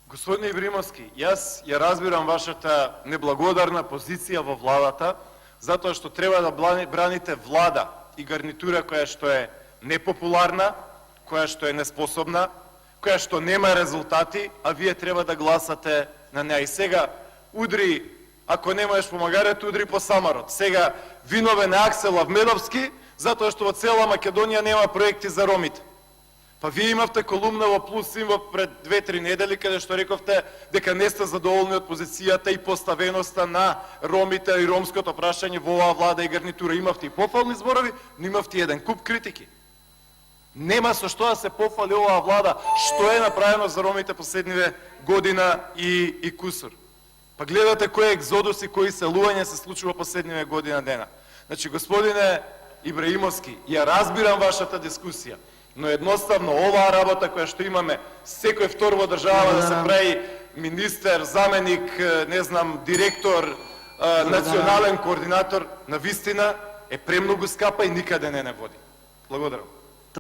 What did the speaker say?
Господине Ибримовски, јас ја разбирам вашата неблагодарна позиција во владата, затоа што треба да браните влада и гарнитура која што е непопуларна, која што е неспособна, која што нема резултати, а вие треба да гласате на неа. И сега удри, ако немаеш помагарето, удри по самарот. Сега виновен е Аксел Авмедовски, затоа што во цела Македонија нема проекти за ромите. Па вие имавте колумна во Плюс Инфо пред 2-3 недели, каде што рековте дека не сте задоволни од позицијата и поставеноста на ромите и ромското прашање во оваа влада и гарнитура. Имавте и пофални зборови, но имавте еден куп критики. Нема со што да се пофали оваа влада, што е направено за ромите последниве година и кусур. Па гледате кои екзодуси, кои селување се случува последниве година дена. Значи, господине Ибраимовски, ја разбирам вашата дискусија, но едноставно оваа работа која што имаме, секој втор во држава да се прави министер, заменик, не знам, директор, национален координатор, на вистина е премногу скапа и никаде не води. Благодарам.